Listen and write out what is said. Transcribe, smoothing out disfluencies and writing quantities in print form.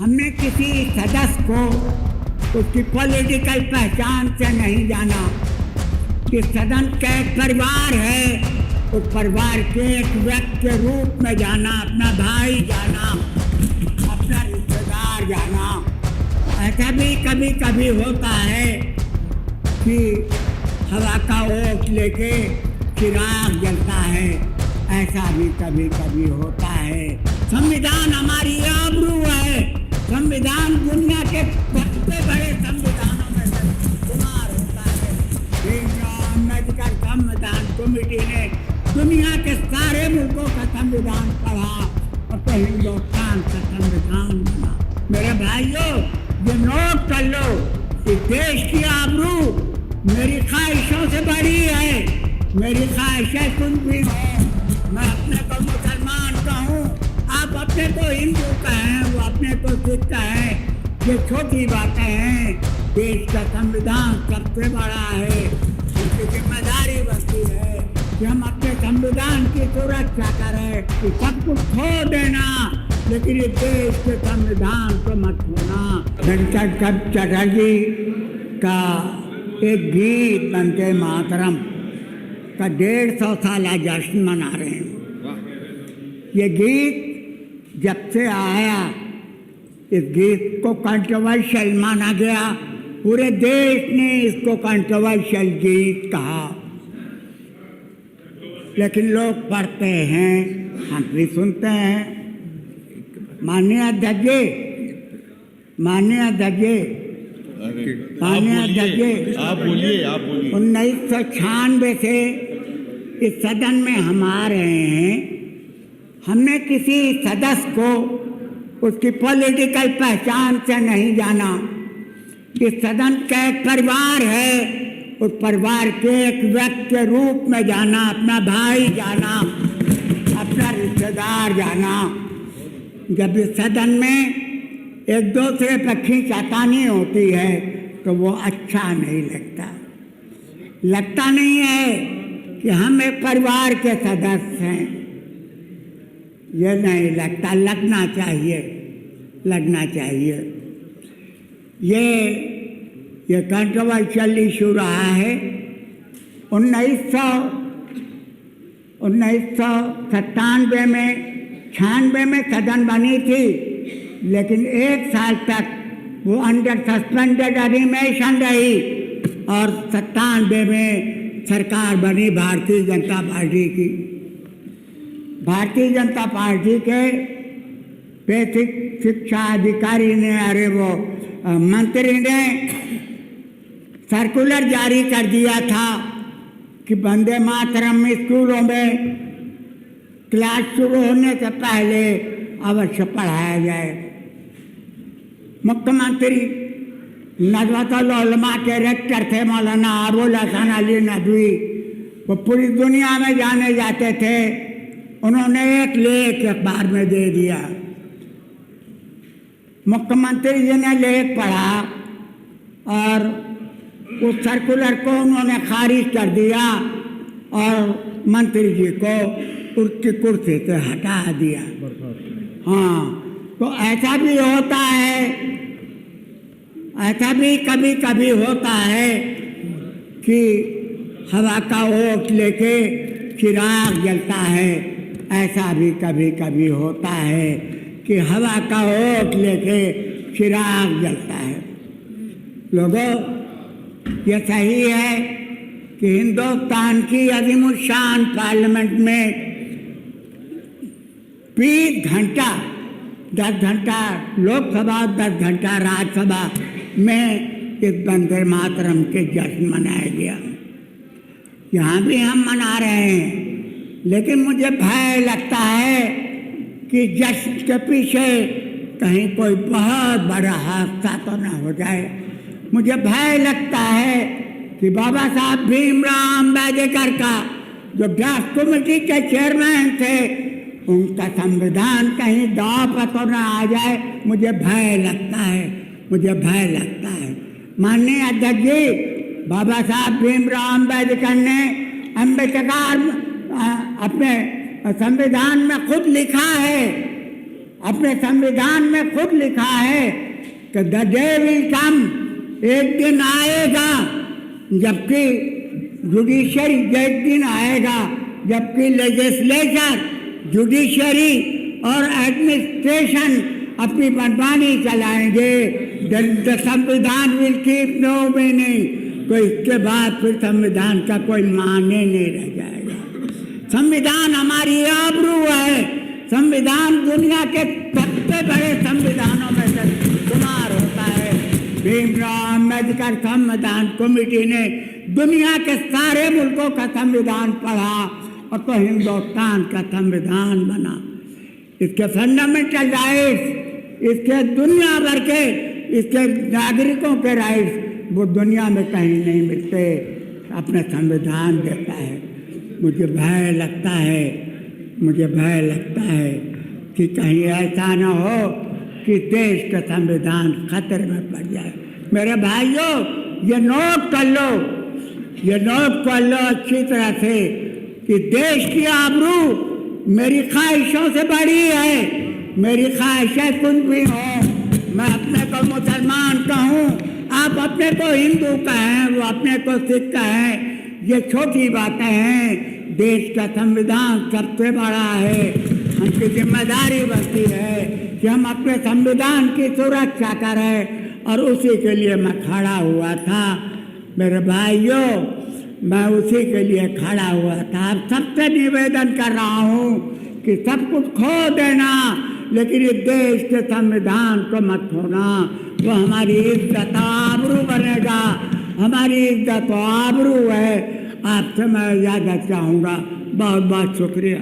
हमने किसी सदस्य को उसकी पॉलिटिकल पहचान से नहीं जाना कि सदन का एक परिवार है, उस परिवार के एक व्यक्ति के रूप में जाना, अपना भाई जाना, अपना रिश्तेदार जाना। ऐसा भी कभी कभी होता है कि हवा का ओट लेके चिराग जलता है, ऐसा भी कभी कभी होता है। संविधान हमारी आबरू है। संविधान दुनिया के सबसे बड़े संविधानों में से शुमार होता है। अम्बेडकर संविधान कमेटी ने दुनिया के सारे मुल्कों का संविधान पढ़ा और तो हिंदुस्तान का संविधान बना। मेरे भाइयों, ये नोट कर लो कि देश की आबरू मेरी ख्वाहिशों से बड़ी है। मेरी ख्वाहिशें कुछ भी है। मैं अपने को मुसलमान कहूँ, आप अपने को हिंदू कहें, वो अपने को सिख कहें, ये छोटी बातें हैं। देश का संविधान सबसे बड़ा है। इसकी जिम्मेदारी बनती है कि हम अपने संविधान की सुरक्षा करें। कि सब कुछ खो देना, लेकिन इस देश के संविधान को मत खोना। वेंकट चटर्जी का एक गीत वंदे मातरम का 150 साला जश्न मना रहे हैं। ये गीत जब से आया, इस गीत को कंट्रोवर्शियल माना गया। पूरे देश ने इसको कंट्रोवर्शियल गीत कहा, लेकिन लोग पढ़ते हैं, हम भी सुनते हैं। माननीय अध्यक्ष, आप बोलिए 1996 से इस सदन में हम आ रहे हैं। हमने किसी सदस्य को उसकी पॉलिटिकल पहचान से नहीं जाना। इस सदन का एक परिवार है, उस परिवार के एक व्यक्ति के रूप में जाना, अपना भाई जाना, अपना रिश्तेदार जाना। जब इस सदन में एक दूसरे पर खींचातानी होती है तो वो अच्छा नहीं लगता नहीं है कि हम एक परिवार के सदस्य हैं। ये नहीं लगता, लगना चाहिए। ये कंट्रोवर्शियल इशू रहा है। 1997 में 96 में सदन बनी थी, लेकिन 1 साल तक वो अंडर सस्पेंडेड एनिमेशन रही और 97 में सरकार बनी भारतीय जनता पार्टी की। भारतीय जनता पार्टी के बेसिक शिक्षा अधिकारी ने, मंत्री ने सर्कुलर जारी कर दिया था कि वंदे मातरम स्कूलों में क्लास शुरू होने से पहले अवश्य पढ़ाया जाए। मुख्यमंत्री नज़रतुल उलमा के रेक्टर थे मौलाना अबुल हसन अली नदवी, वो पूरी दुनिया में जाने जाते थे। उन्होंने एक लेख अखबार में दे दिया। मुख्यमंत्री जी ने लेख पढ़ा और उस सर्कुलर को उन्होंने खारिज कर दिया और मंत्री जी को उसकी कुर्सी से हटा दिया। हाँ, तो ऐसा भी होता है, ऐसा भी कभी कभी होता है कि हवा का ओट लेके चिराग जलता है। ऐसा भी कभी कभी होता है कि हवा का ओट लेके चिराग जलता है। लोगों, ये सही है कि हिंदुस्तान की अज़ीमुश्शान पार्लियामेंट में 20 घंटा 10 घंटा लोकसभा, 10 घंटा राज्यसभा में इस वंदे मातरम के जश्न मनाया गया। यहाँ भी हम मना रहे हैं, लेकिन मुझे भय लगता है कि जश्न के पीछे कहीं कोई बहुत बड़ा हादसा तो ना हो जाए। मुझे भय लगता है कि बाबा साहब भीमराव अम्बेडकर का जो ड्राफ्ट कमेटी के चेयरमैन थे, उनका संविधान कहीं दांव पर तो ना आ जाए। मुझे भय लगता है। माननीय अध्यक्ष जी, बाबा साहब भीमराव अम्बेडकर ने अपने संविधान में खुद लिखा है अपने संविधान में खुद लिखा है कि द डे विल कम, एक दिन आएगा जबकि जुडिशरी, एक दिन आएगा जबकि लेजिस्लेचर, जुडिशरी और एडमिनिस्ट्रेशन अपनी मनमानी चलाएंगे। द संविधान विल कीप नो मीनिंग, तो इसके बाद फिर संविधान का कोई माने नहीं रह जाएगा। संविधान हमारी आबरू है। संविधान दुनिया के सबसे बड़े संविधानों में से शुमार होता है। भीमराव अम्बेडकर संविधान कमेटी ने दुनिया के सारे मुल्कों का संविधान पढ़ा और तो हिंदुस्तान का संविधान बना। इसके फंडामेंटल राइट्स, इसके दुनिया भर के इसके नागरिकों के राइट्स वो दुनिया में कहीं नहीं मिलते, अपना संविधान देता है। मुझे भय लगता है कि कहीं ऐसा न हो कि देश का संविधान खतरे में पड़ जाए। मेरे भाइयों, ये नोट कर लो अच्छी तरह से कि देश की आबरू मेरी ख्वाहिशों से बड़ी है। मेरी ख्वाहिशें कुछ भी हो, मैं अपने को मुसलमान कहूँ, आप अपने को हिंदू कहें, वो अपने को सिख कहें, ये छोटी बातें हैं। देश का संविधान सबसे बड़ा है। हमकी जिम्मेदारी बनती है कि हम अपने संविधान की सुरक्षा करें और उसी के लिए मैं खड़ा हुआ था। मेरे भाइयों, मैं उसी के लिए खड़ा हुआ था। अब सबसे निवेदन कर रहा हूँ कि सब कुछ खो देना, लेकिन इस देश के संविधान को मत खोना। वो हमारी इज्जत आबरू बनेगा, हमारी इज्जत आबरू है। आपसे मैं इजाज़त चाहूँगा। बहुत बहुत शुक्रिया।